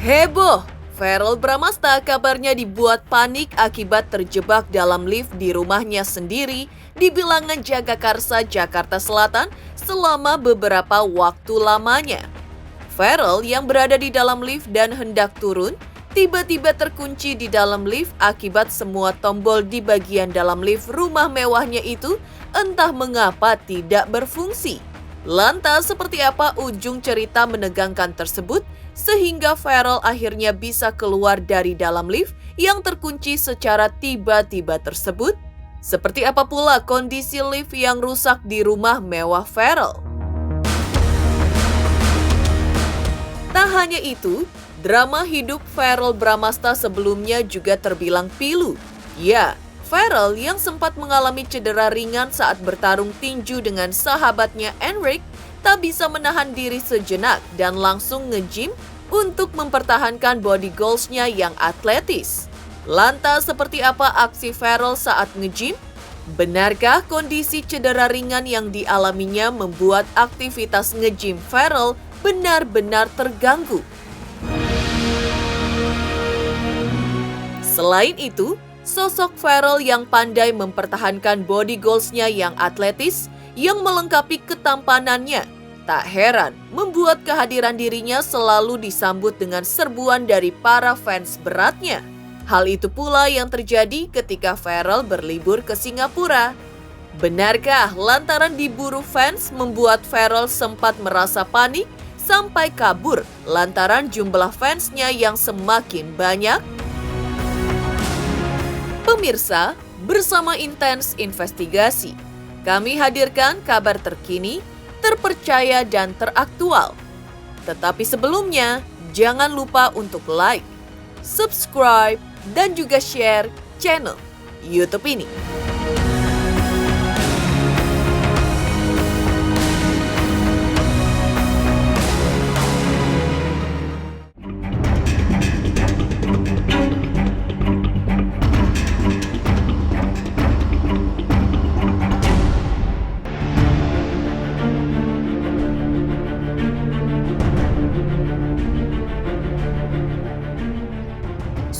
Heboh! Verrell Bramasta kabarnya dibuat panik akibat terjebak dalam lift di rumahnya sendiri di Bilangan Jagakarsa, Jakarta Selatan selama beberapa waktu lamanya. Verrell yang berada di dalam lift dan hendak turun, tiba-tiba terkunci di dalam lift akibat semua tombol di bagian dalam lift rumah mewahnya itu entah mengapa tidak berfungsi. Lantas seperti apa ujung cerita menegangkan tersebut sehingga Verrell akhirnya bisa keluar dari dalam lift yang terkunci secara tiba-tiba tersebut? Seperti apa pula kondisi lift yang rusak di rumah mewah Verrell? Tak hanya itu, drama hidup Verrell Bramasta sebelumnya juga terbilang pilu. Ya, Verrell yang sempat mengalami cedera ringan saat bertarung tinju dengan sahabatnya Enrique tak bisa menahan diri sejenak dan langsung nge-gym untuk mempertahankan body goals-nya yang atletis. Lantas seperti apa aksi Verrell saat nge-gym? Benarkah kondisi cedera ringan yang dialaminya membuat aktivitas nge-gym Verrell benar-benar terganggu? Selain itu, sosok Verrell yang pandai mempertahankan body goals-nya yang atletis yang melengkapi ketampanannya, tak heran membuat kehadiran dirinya selalu disambut dengan serbuan dari para fans beratnya. Hal itu pula yang terjadi ketika Verrell berlibur ke Singapura. Benarkah lantaran diburu fans membuat Verrell sempat merasa panik sampai kabur lantaran jumlah fansnya yang semakin banyak? Pemirsa, bersama Intens Investigasi, kami hadirkan kabar terkini, terpercaya dan teraktual. Tetapi sebelumnya, jangan lupa untuk like, subscribe, dan juga share channel YouTube ini.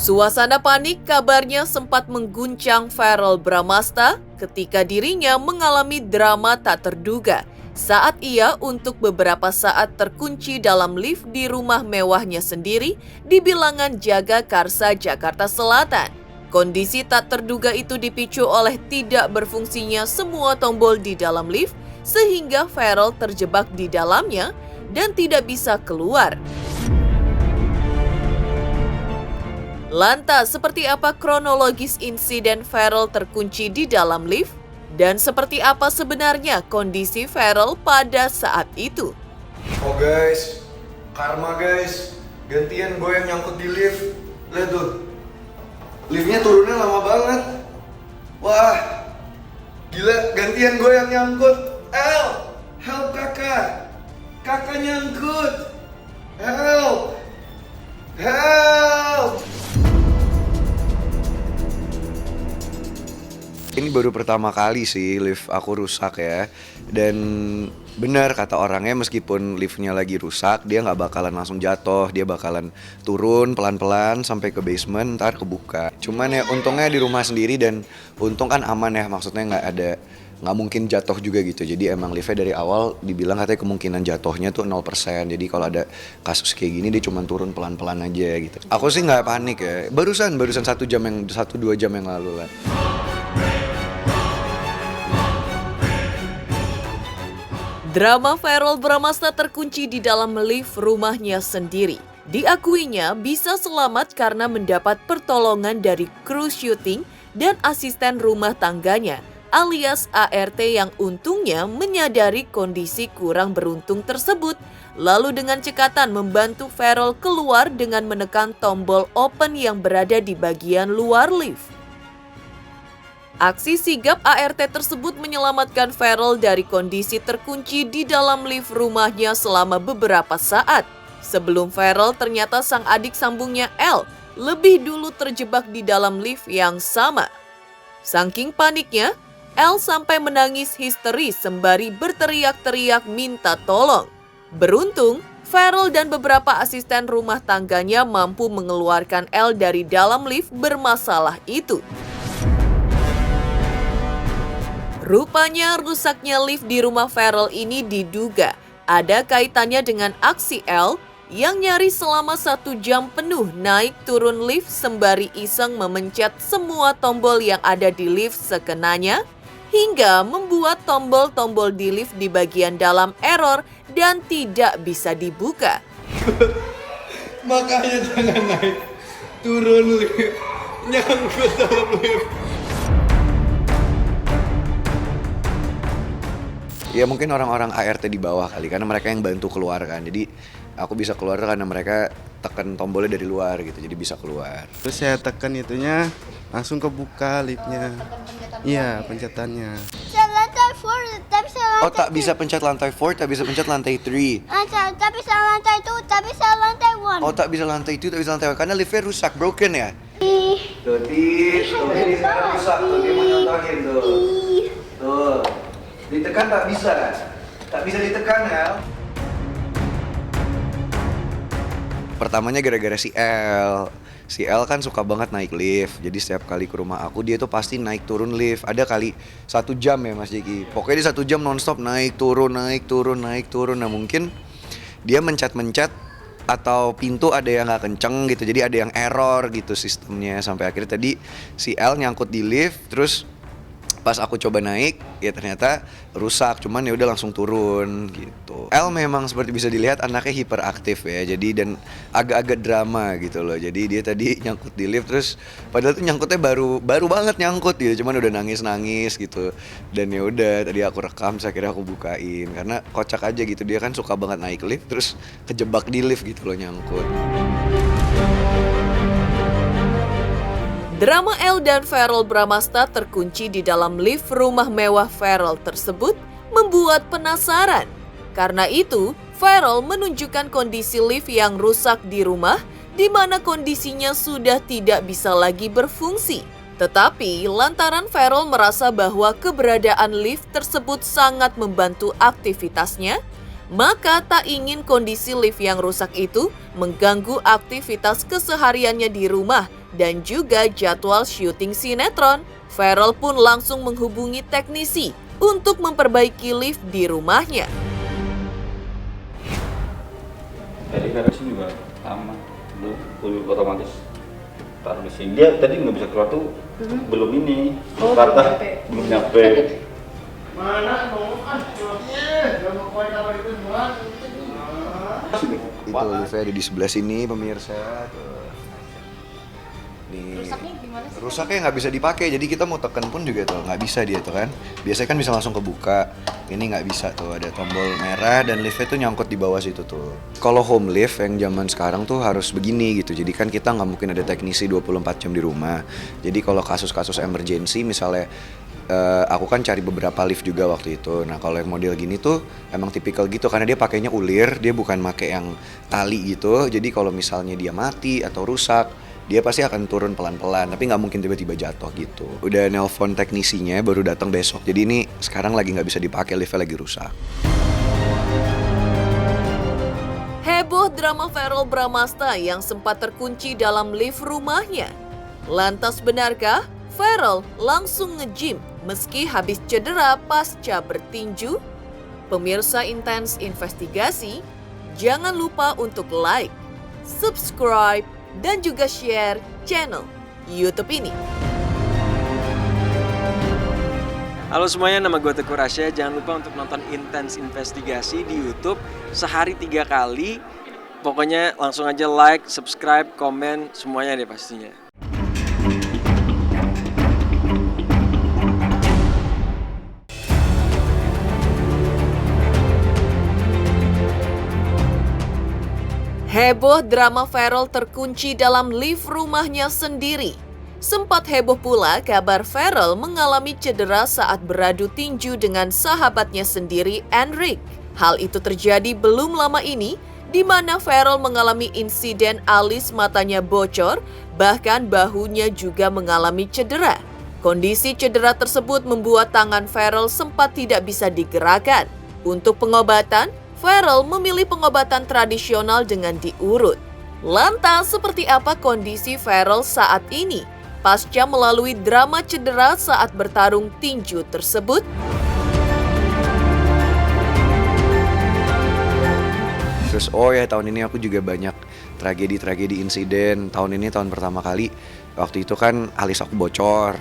Suasana panik kabarnya sempat mengguncang Verrell Bramasta ketika dirinya mengalami drama tak terduga saat ia untuk beberapa saat terkunci dalam lift di rumah mewahnya sendiri di Bilangan Jagakarsa, Jakarta Selatan. Kondisi tak terduga itu dipicu oleh tidak berfungsinya semua tombol di dalam lift sehingga Verrell terjebak di dalamnya dan tidak bisa keluar. Lantas, seperti apa kronologis insiden Verrell terkunci di dalam lift? Dan seperti apa sebenarnya kondisi Verrell pada saat itu? Oh guys, karma guys, gantian gue yang nyangkut di lift. Lihat tuh, liftnya turunnya lama banget. Wah, gila, gantian gue yang nyangkut. Help kakak, kakak nyangkut. Help. Ini baru pertama kali sih lift aku rusak ya. Dan benar kata orangnya, meskipun liftnya lagi rusak, dia nggak bakalan langsung jatuh. Dia bakalan turun pelan-pelan sampai ke basement, ntar kebuka. Cuman ya untungnya di rumah sendiri dan untung kan aman ya. Maksudnya nggak mungkin jatuh juga gitu. Jadi emang liftnya dari awal dibilang katanya kemungkinan jatuhnya tuh 0%. Jadi kalau ada kasus kayak gini dia cuma turun pelan-pelan aja gitu. Aku sih nggak panik ya. Barusan 1-2 jam yang lalu lah. Drama Verrell Bramasta terkunci di dalam lift rumahnya sendiri. Diakuinya bisa selamat karena mendapat pertolongan dari kru syuting dan asisten rumah tangganya alias ART yang untungnya menyadari kondisi kurang beruntung tersebut. Lalu dengan cekatan membantu Verrell keluar dengan menekan tombol open yang berada di bagian luar lift. Aksi sigap ART tersebut menyelamatkan Verrell dari kondisi terkunci di dalam lift rumahnya selama beberapa saat. Sebelum Verrell, ternyata sang adik sambungnya Elle lebih dulu terjebak di dalam lift yang sama. Saking paniknya, Elle sampai menangis histeris sembari berteriak-teriak minta tolong. Beruntung, Farrell dan beberapa asisten rumah tangganya mampu mengeluarkan Elle dari dalam lift bermasalah itu. Rupanya rusaknya lift di rumah Farrell ini diduga ada kaitannya dengan aksi Elle yang nyaris selama 1 jam penuh naik turun lift sembari iseng memencet semua tombol yang ada di lift sekenanya, hingga membuat tombol-tombol di lift di bagian dalam error dan tidak bisa dibuka. Makanya jangan naik turun lift, nyangkut dalam lift. Ya mungkin orang-orang ART di bawah kali, karena mereka yang bantu keluar kan. Jadi aku bisa keluar karena mereka tekan tombolnya dari luar gitu, jadi bisa keluar. Terus saya tekan itunya, langsung kebuka liftnya. Iya, pencetannya. Lantai 4, tapi saya lantai Oh, tak bisa pencet lantai 4, tak bisa pencet lantai 3. tapi saya lantai 2, tapi saya lantai 1. Oh, tak bisa lantai 2, tak bisa lantai 1 karena liftnya rusak, broken ya? Tuh, ini sekarang rusak, tuh dia mau nyontohin tuh. Tuh, ditekan tak bisa ditekan ya. Pertamanya gara-gara si L kan suka banget naik lift. Jadi setiap kali ke rumah aku dia tuh pasti naik turun lift. Ada kali 1 jam ya Mas Jeki. Pokoknya dia 1 jam nonstop naik turun. Nah mungkin dia mencet-mencet atau pintu ada yang nggak kenceng gitu. Jadi ada yang error gitu sistemnya. Sampai akhirnya tadi si L nyangkut di lift. Terus pas aku coba naik ya ternyata rusak, cuman ya udah langsung turun gitu. L memang seperti bisa dilihat anaknya hiperaktif ya, jadi dan agak-agak drama gitu loh. Jadi dia tadi nyangkut di lift, terus padahal tuh nyangkutnya baru banget nyangkut gitu, cuman udah nangis gitu. Dan ya udah tadi aku rekam, saya kira aku bukain karena kocak aja gitu, dia kan suka banget naik lift terus kejebak di lift gitu loh, nyangkut. Drama Elle dan Farrell Bramasta terkunci di dalam lift rumah mewah Farrell tersebut membuat penasaran. Karena itu, Farrell menunjukkan kondisi lift yang rusak di rumah, di mana kondisinya sudah tidak bisa lagi berfungsi. Tetapi, lantaran Farrell merasa bahwa keberadaan lift tersebut sangat membantu aktivitasnya, maka tak ingin kondisi lift yang rusak itu mengganggu aktivitas kesehariannya di rumah dan juga jadwal syuting sinetron. Farrell pun langsung menghubungi teknisi untuk memperbaiki lift di rumahnya. Tadi garasi juga sama, belum otomatis taruh di sini. Dia tadi nggak bisa keluar tuh, belum ini, kata belum nyampe. Mana dong? Itu liftnya ada di sebelah sini pemirsa. Tuh. Nih. Rusaknya gimana sih? Rusaknya nggak bisa dipakai, jadi kita mau tekan pun juga tuh nggak bisa dia tuh kan. Biasanya kan bisa langsung kebuka, ini nggak bisa tuh, ada tombol merah dan liftnya tuh nyangkut di bawah situ tuh. Kalau home lift yang zaman sekarang tuh harus begini gitu, jadi kan kita nggak mungkin ada teknisi 24 jam di rumah. Jadi kalau kasus-kasus emergency misalnya, aku kan cari beberapa lift juga waktu itu. Nah kalau yang model gini tuh emang tipikal gitu karena dia pakainya ulir, dia bukan pakai yang tali gitu. Jadi kalau misalnya dia mati atau rusak, dia pasti akan turun pelan-pelan, tapi nggak mungkin tiba-tiba jatuh gitu. Udah nelpon teknisinya, baru datang besok. Jadi ini sekarang lagi nggak bisa dipakai, liftnya lagi rusak. Heboh drama Farrell Bramasta yang sempat terkunci dalam lift rumahnya. Lantas benarkah Farrell langsung nge-gym meski habis cedera pasca bertinju? Pemirsa Intens Investigasi, jangan lupa untuk like, subscribe, dan juga share channel YouTube ini. Halo semuanya, nama gue Teguh Rasya. Jangan lupa untuk nonton Intens Investigasi di YouTube sehari 3 kali. Pokoknya langsung aja like, subscribe, komen, semuanya deh pastinya. Heboh drama Farrell terkunci dalam lift rumahnya sendiri. Sempat heboh pula kabar Farrell mengalami cedera saat beradu tinju dengan sahabatnya sendiri, Enric. Hal itu terjadi belum lama ini, di mana Farrell mengalami insiden alis matanya bocor, bahkan bahunya juga mengalami cedera. Kondisi cedera tersebut membuat tangan Farrell sempat tidak bisa digerakkan. Untuk pengobatan, Farrell memilih pengobatan tradisional dengan diurut. Lantas, seperti apa kondisi Farrell saat ini pasca melalui drama cedera saat bertarung tinju tersebut? Terus oh ya tahun ini aku juga banyak tragedi-tragedi insiden. Tahun ini tahun pertama kali, waktu itu kan alis aku bocor.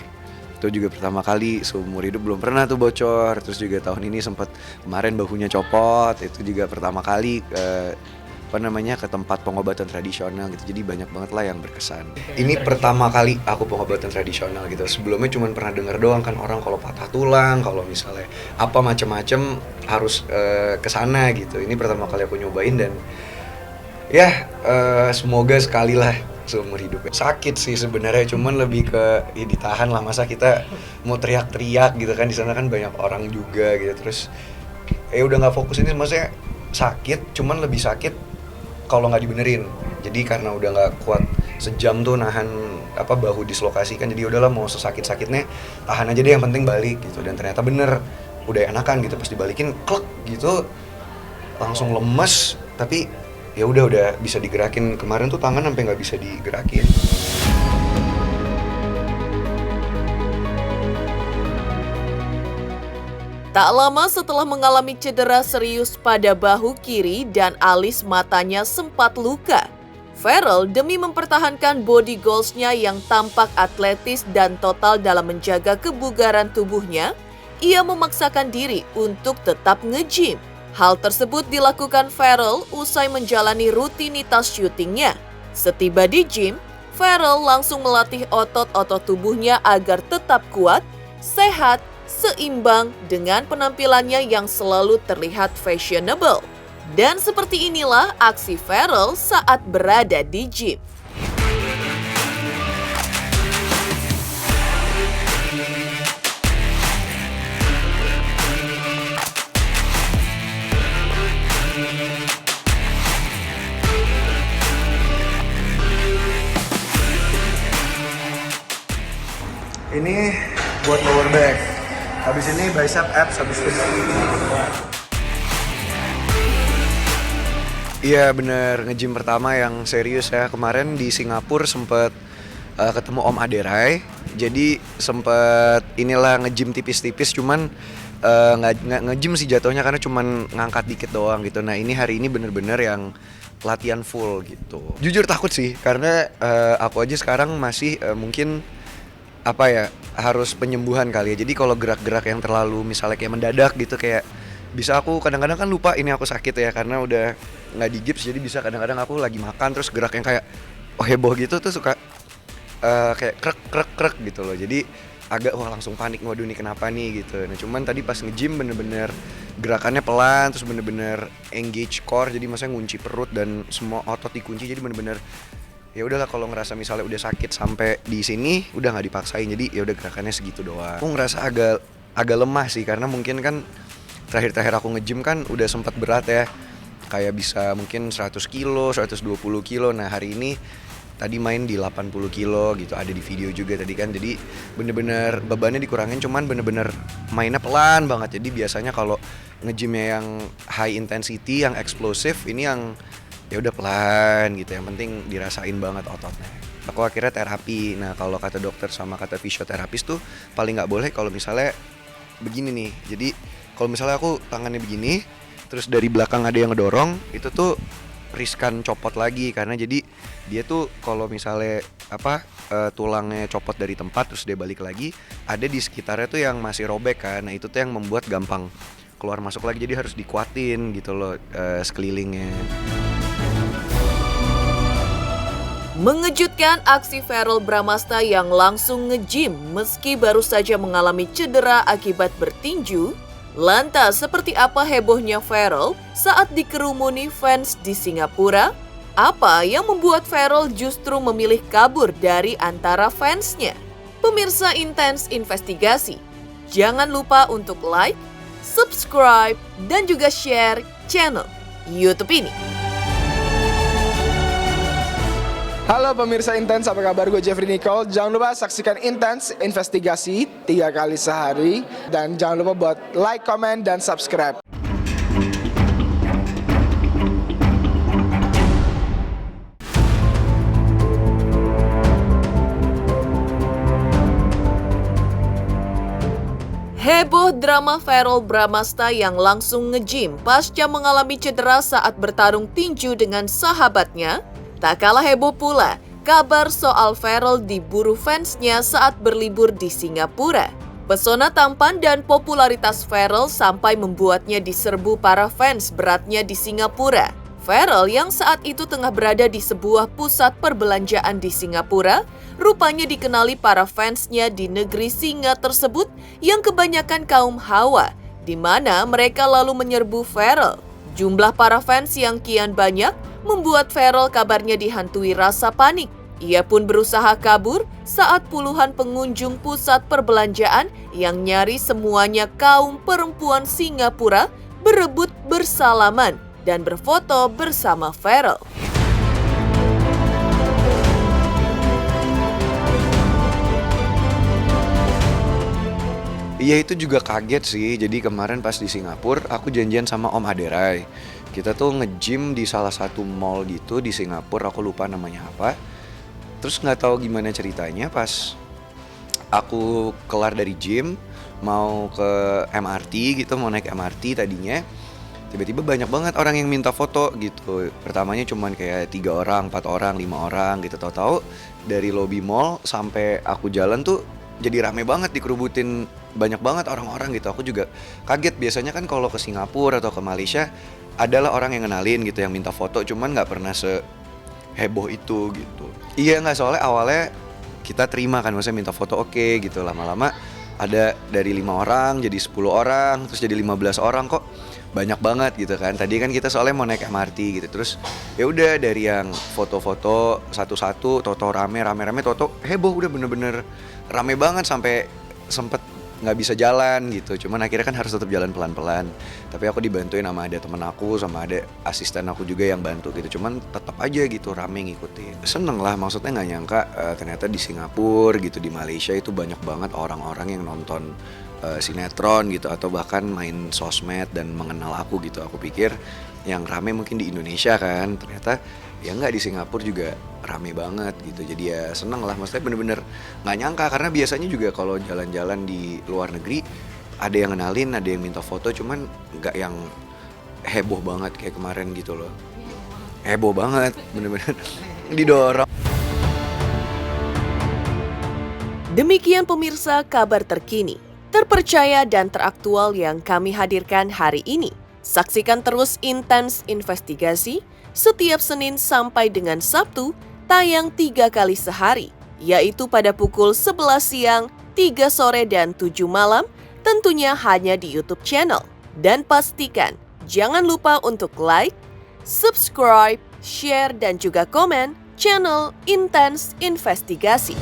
Itu juga pertama kali, seumur hidup belum pernah tuh bocor. Terus juga tahun ini sempat kemarin bahunya copot, itu juga pertama kali ke tempat pengobatan tradisional gitu. Jadi banyak banget lah yang berkesan. Ini pertama kali aku pengobatan tradisional gitu. Sebelumnya cuma pernah dengar doang kan orang kalau patah tulang, kalau misalnya apa macem-macem harus ke sana gitu. Ini pertama kali aku nyobain dan ya semoga sekali lah seumur hidupnya. Sakit sih sebenarnya, cuman lebih ke ya ditahan lah, masa kita mau teriak-teriak gitu kan, di sana kan banyak orang juga gitu. Terus udah nggak fokus ini, maksudnya sakit, cuman lebih sakit kalau nggak dibenerin. Jadi karena udah nggak kuat sejam tuh nahan bahu dislokasi kan, jadi udahlah mau sesakit-sakitnya tahan aja deh, yang penting balik gitu. Dan ternyata bener udah enakan gitu, pas dibalikin klek gitu langsung lemes, tapi ya udah bisa digerakin. Kemarin tuh tangan sampai nggak bisa digerakin. Tak lama setelah mengalami cedera serius pada bahu kiri dan alis matanya sempat luka, Farrell demi mempertahankan body goals-nya yang tampak atletis dan total dalam menjaga kebugaran tubuhnya, ia memaksakan diri untuk tetap nge-gym. Hal tersebut dilakukan Farrell usai menjalani rutinitas syutingnya. Setiba di gym, Farrell langsung melatih otot-otot tubuhnya agar tetap kuat, sehat, seimbang dengan penampilannya yang selalu terlihat fashionable. Dan seperti inilah aksi Farrell saat berada di gym. Ini buat lower back. Habis ini bicep abs, habis itu. Iya bener, nge-gym pertama yang serius ya. Kemarin di Singapura sempet ketemu Om Aderai. Jadi sempet inilah nge-gym tipis-tipis, cuman nggak nge-gym sih jatuhnya karena cuman ngangkat dikit doang gitu. Nah ini hari ini bener-bener yang latihan full gitu. Jujur takut sih, karena aku aja sekarang masih mungkin harus penyembuhan kali ya. Jadi kalau gerak-gerak yang terlalu misalnya kayak mendadak gitu, kayak bisa aku kadang-kadang kan lupa ini aku sakit ya, karena udah nggak di gips. Jadi bisa kadang-kadang aku lagi makan terus gerak yang kayak heboh gitu tuh suka kayak krek gitu loh. Jadi agak langsung panik, waduh nih kenapa nih gitu. Nah cuman tadi pas nge-gym bener-bener gerakannya pelan, terus bener-bener engage core, jadi maksudnya ngunci perut dan semua otot dikunci. Jadi bener-bener ya udahlah, kalau ngerasa misalnya udah sakit sampai di sini udah nggak dipaksain, jadi ya udah gerakannya segitu doang. Aku ngerasa agak lemah sih, karena mungkin kan terakhir aku nge-gym kan udah sempat berat ya, kayak bisa mungkin 100 kilo, 120 kilo. Nah hari ini tadi main di 80 kilo gitu, ada di video juga tadi kan. Jadi bener-bener bebannya dikurangin, cuman bener-bener mainnya pelan banget. Jadi biasanya kalau nge-gymnya yang high intensity, yang eksplosif, ini yang ya udah pelan gitu, yang penting dirasain banget ototnya. Aku akhirnya terapi. Nah kalau kata dokter sama kata fisioterapis tuh paling nggak boleh kalau misalnya begini nih. Jadi kalau misalnya aku tangannya begini, terus dari belakang ada yang ngedorong, itu tuh riskan copot lagi, karena jadi dia tuh kalau misalnya tulangnya copot dari tempat terus dia balik lagi, ada di sekitarnya tuh yang masih robek kan. Nah itu tuh yang membuat gampang keluar masuk lagi, jadi harus dikuatin gitu loh sekelilingnya. Mengejutkan aksi Farrell Bramasta yang langsung nge-gym meski baru saja mengalami cedera akibat bertinju. Lantas seperti apa hebohnya Farrell saat dikerumuni fans di Singapura? Apa yang membuat Farrell justru memilih kabur dari antara fansnya? Pemirsa Intens Investigasi, jangan lupa untuk like, subscribe, dan juga share channel YouTube ini. Halo pemirsa Intens, apa kabar? Gue Jeffrey Nicole. Jangan lupa saksikan Intens Investigasi 3 kali sehari. Dan jangan lupa buat like, comment, dan subscribe. Heboh drama Verrell Bramasta yang langsung nge-gym pasca mengalami cedera saat bertarung tinju dengan sahabatnya. Tak kalah heboh pula kabar soal Verrell diburu fansnya saat berlibur di Singapura. Pesona tampan dan popularitas Verrell sampai membuatnya diserbu para fans beratnya di Singapura. Verrell yang saat itu tengah berada di sebuah pusat perbelanjaan di Singapura, rupanya dikenali para fansnya di negeri singa tersebut yang kebanyakan kaum Hawa, di mana mereka lalu menyerbu Verrell. Jumlah para fans yang kian banyak membuat Verrell kabarnya dihantui rasa panik. Ia pun berusaha kabur saat puluhan pengunjung pusat perbelanjaan yang nyaris semuanya kaum perempuan Singapura berebut bersalaman dan berfoto bersama Verrell. Iya itu juga kaget sih, jadi kemarin pas di Singapura aku janjian sama Om Aderai. Kita tuh nge-gym di salah satu mall gitu di Singapura, aku lupa namanya apa. Terus nggak tahu gimana ceritanya pas aku kelar dari gym, mau ke MRT gitu, mau naik MRT tadinya. Tiba-tiba banyak banget orang yang minta foto gitu. Pertamanya cuman kayak 3 orang, 4 orang, 5 orang gitu. Tahu-tahu dari lobby mall sampai aku jalan tuh jadi rame banget, dikerubutin banyak banget orang-orang gitu. Aku juga kaget, biasanya kan kalau ke Singapura atau ke Malaysia adalah orang yang kenalin gitu yang minta foto, cuman nggak pernah seheboh itu gitu. Iya nggak, soalnya awalnya kita terima kan, maksudnya minta foto oke gitu, lama-lama ada dari 5 orang jadi 10 orang, terus jadi 15 orang, kok banyak banget gitu kan. Tadi kan kita soalnya mau naik MRT gitu, terus ya udah dari yang foto-foto satu-satu, toto rame, toto heboh, udah bener-bener rame banget sampai sempet nggak bisa jalan gitu. Cuman akhirnya kan harus tetap jalan pelan-pelan. Tapi aku dibantuin sama ada temen aku, sama ada asisten aku juga yang bantu gitu. Cuman tetap aja gitu rame ngikutin. Seneng lah, maksudnya nggak nyangka ternyata di Singapura gitu, di Malaysia itu banyak banget orang-orang yang nonton sinetron gitu, atau bahkan main sosmed dan mengenal aku gitu. Aku pikir yang rame mungkin di Indonesia kan, ternyata ya nggak, di Singapura juga rame banget gitu. Jadi ya seneng lah, maksudnya bener-bener nggak nyangka, karena biasanya juga kalau jalan-jalan di luar negeri ada yang kenalin, ada yang minta foto, cuman nggak yang heboh banget kayak kemarin gitu loh. Heboh banget, bener-bener didorong. Demikian pemirsa kabar terkini, terpercaya dan teraktual yang kami hadirkan hari ini. Saksikan terus Intens Investigasi setiap Senin sampai dengan Sabtu, tayang 3 kali sehari, yaitu pada pukul 11 siang, 3 sore, dan 7 malam, tentunya hanya di YouTube channel. Dan pastikan, jangan lupa untuk like, subscribe, share, dan juga komen channel Intens Investigasi.